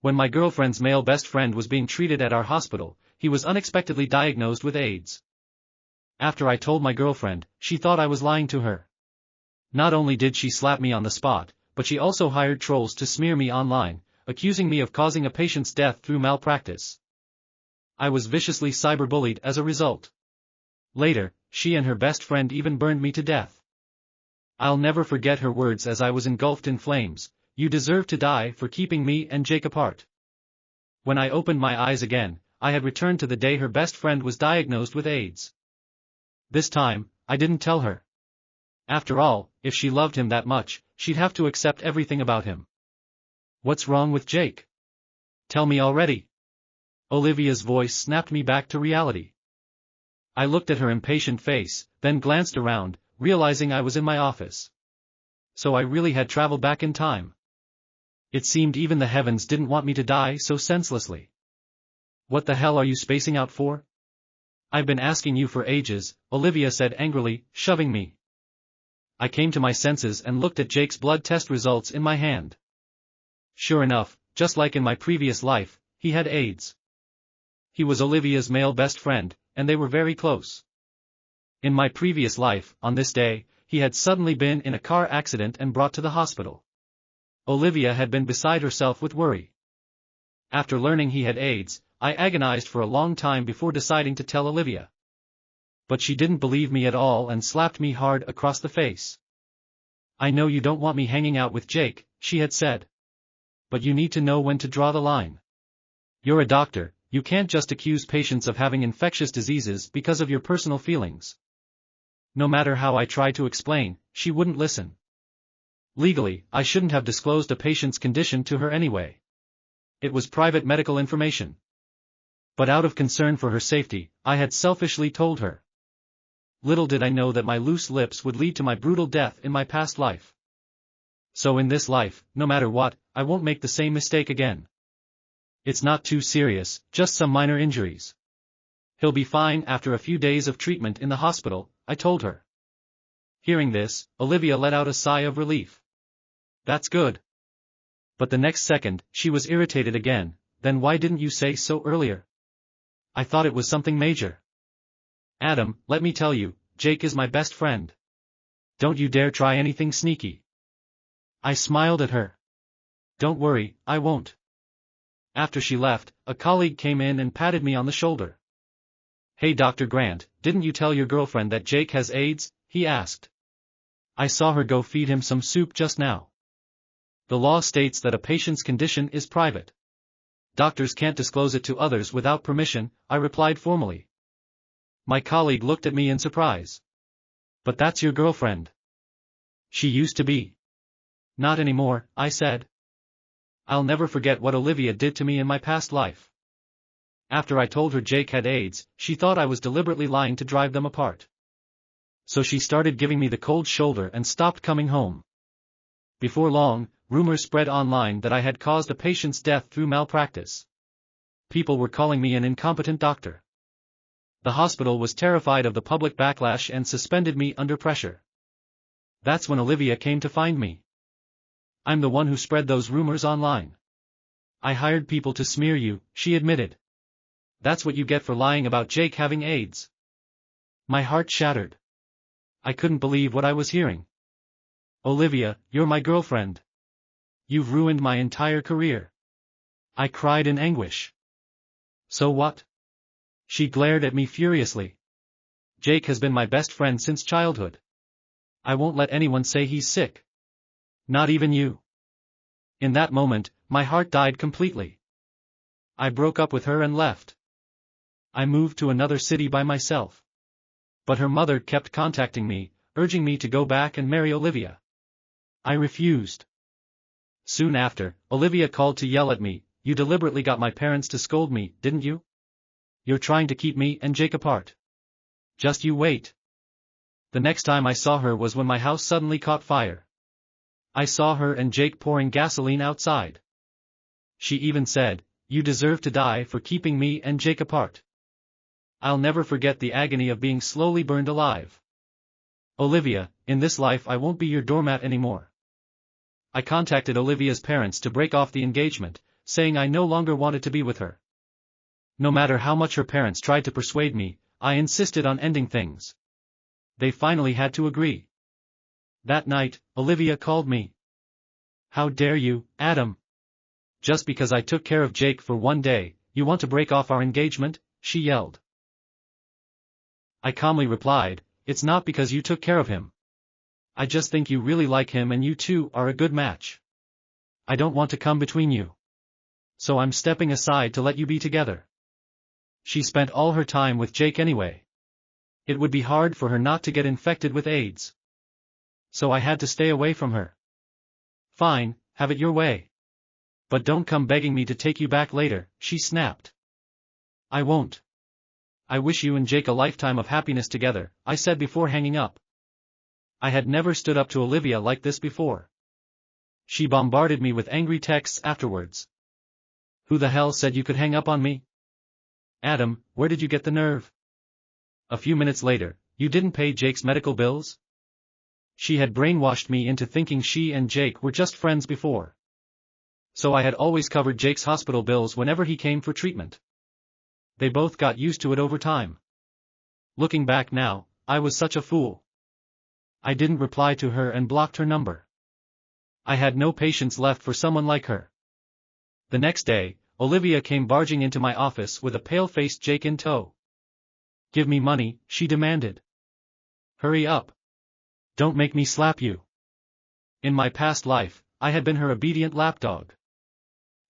When my girlfriend's male best friend was being treated at our hospital, he was unexpectedly diagnosed with AIDS. After I told my girlfriend, she thought I was lying to her. Not only did she slap me on the spot, but she also hired trolls to smear me online, accusing me of causing a patient's death through malpractice. I was viciously cyberbullied as a result. Later, she and her best friend even burned me to death. I'll never forget her words as I was engulfed in flames: "You deserve to die for keeping me and Jake apart." When I opened my eyes again, I had returned to the day her best friend was diagnosed with AIDS. This time, I didn't tell her. After all, if she loved him that much, she'd have to accept everything about him. "What's wrong with Jake? Tell me already." Olivia's voice snapped me back to reality. I looked at her impatient face, then glanced around, realizing I was in my office. So I really had traveled back in time. It seemed even the heavens didn't want me to die so senselessly. "What the hell are you spacing out for? I've been asking you for ages," Olivia said angrily, shoving me. I came to my senses and looked at Jake's blood test results in my hand. Sure enough, just like in my previous life, he had AIDS. He was Olivia's male best friend, and they were very close. In my previous life, on this day, he had suddenly been in a car accident and brought to the hospital. Olivia had been beside herself with worry. After learning he had AIDS, I agonized for a long time before deciding to tell Olivia. But she didn't believe me at all and slapped me hard across the face. "I know you don't want me hanging out with Jake," she had said. "But you need to know when to draw the line. You're a doctor, you can't just accuse patients of having infectious diseases because of your personal feelings." No matter how I tried to explain, she wouldn't listen. Legally, I shouldn't have disclosed a patient's condition to her anyway. It was private medical information. But out of concern for her safety, I had selfishly told her. Little did I know that my loose lips would lead to my brutal death in my past life. So in this life, no matter what, I won't make the same mistake again. "It's not too serious, just some minor injuries. He'll be fine after a few days of treatment in the hospital," I told her. Hearing this, Olivia let out a sigh of relief. "That's good." But the next second, she was irritated again. "Then why didn't you say so earlier? I thought it was something major." "Adam, let me tell you, Jake is my best friend. Don't you dare try anything sneaky." I smiled at her. "Don't worry, I won't." After she left, a colleague came in and patted me on the shoulder. "Hey Dr. Grant, didn't you tell your girlfriend that Jake has AIDS?" he asked. "I saw her go feed him some soup just now." "The law states that a patient's condition is private. Doctors can't disclose it to others without permission," I replied formally. My colleague looked at me in surprise. "But that's your girlfriend." "She used to be." "Not anymore," I said. I'll never forget what Olivia did to me in my past life. After I told her Jake had AIDS, she thought I was deliberately lying to drive them apart. So she started giving me the cold shoulder and stopped coming home. Before long, rumors spread online that I had caused a patient's death through malpractice. People were calling me an incompetent doctor. The hospital was terrified of the public backlash and suspended me under pressure. That's when Olivia came to find me. "I'm the one who spread those rumors online. I hired people to smear you," she admitted. "That's what you get for lying about Jake having AIDS." My heart shattered. I couldn't believe what I was hearing. "Olivia, you're my girlfriend. You've ruined my entire career." I cried in anguish. "So what?" She glared at me furiously. "Jake has been my best friend since childhood. I won't let anyone say he's sick. Not even you." In that moment, my heart died completely. I broke up with her and left. I moved to another city by myself. But her mother kept contacting me, urging me to go back and marry Olivia. I refused. Soon after, Olivia called to yell at me, "You deliberately got my parents to scold me, didn't you? You're trying to keep me and Jake apart. Just you wait." The next time I saw her was when my house suddenly caught fire. I saw her and Jake pouring gasoline outside. She even said, "You deserve to die for keeping me and Jake apart." I'll never forget the agony of being slowly burned alive. "Olivia, in this life I won't be your doormat anymore." I contacted Olivia's parents to break off the engagement, saying I no longer wanted to be with her. No matter how much her parents tried to persuade me, I insisted on ending things. They finally had to agree. That night, Olivia called me. "How dare you, Adam? Just because I took care of Jake for one day, you want to break off our engagement?" she yelled. I calmly replied, "It's not because you took care of him. I just think you really like him and you two are a good match. I don't want to come between you. So I'm stepping aside to let you be together." She spent all her time with Jake anyway. It would be hard for her not to get infected with AIDS. So I had to stay away from her. "Fine, have it your way. But don't come begging me to take you back later," she snapped. "I won't. I wish you and Jake a lifetime of happiness together," I said before hanging up. I had never stood up to Olivia like this before. She bombarded me with angry texts afterwards. "Who the hell said you could hang up on me? Adam, where did you get the nerve? A few minutes later, you didn't pay Jake's medical bills?" She had brainwashed me into thinking she and Jake were just friends before. So I had always covered Jake's hospital bills whenever he came for treatment. They both got used to it over time. Looking back now, I was such a fool. I didn't reply to her and blocked her number. I had no patience left for someone like her. The next day, Olivia came barging into my office with a pale-faced Jake in tow. "Give me money," she demanded. "Hurry up. Don't make me slap you." In my past life, I had been her obedient lapdog.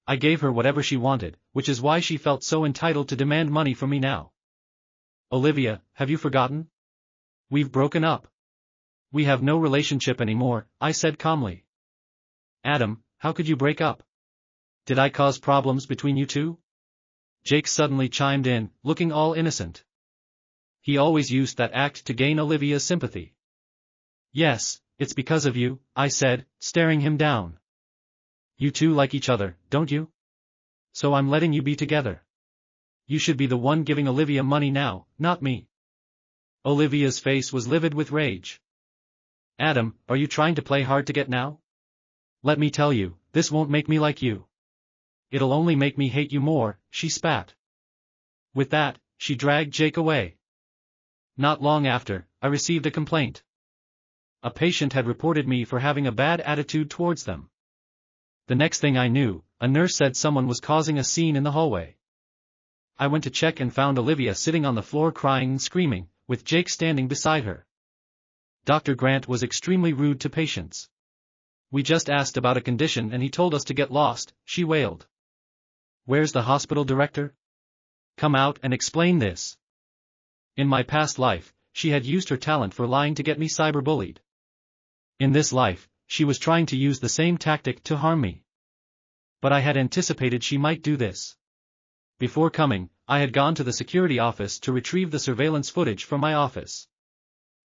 I gave her whatever she wanted, which is why she felt so entitled to demand money from me now. "Olivia, have you forgotten? We've broken up. We have no relationship anymore," I said calmly. "Adam, how could you break up? Did I cause problems between you two?" Jake suddenly chimed in, looking all innocent. He always used that act to gain Olivia's sympathy. "Yes, it's because of you," I said, staring him down. "You two like each other, don't you? So I'm letting you be together. You should be the one giving Olivia money now, not me." Olivia's face was livid with rage. "Adam, are you trying to play hard to get now? Let me tell you, this won't make me like you. It'll only make me hate you more," she spat. With that, she dragged Jake away. Not long after, I received a complaint. A patient had reported me for having a bad attitude towards them. The next thing I knew, a nurse said someone was causing a scene in the hallway. I went to check and found Olivia sitting on the floor crying and screaming, with Jake standing beside her. Dr. Grant was extremely rude to patients. "We just asked about a condition and he told us to get lost," she wailed. "Where's the hospital director? Come out and explain this." In my past life, she had used her talent for lying to get me cyberbullied. In this life, she was trying to use the same tactic to harm me. But I had anticipated she might do this. Before coming, I had gone to the security office to retrieve the surveillance footage from my office.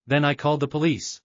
Then I called the police.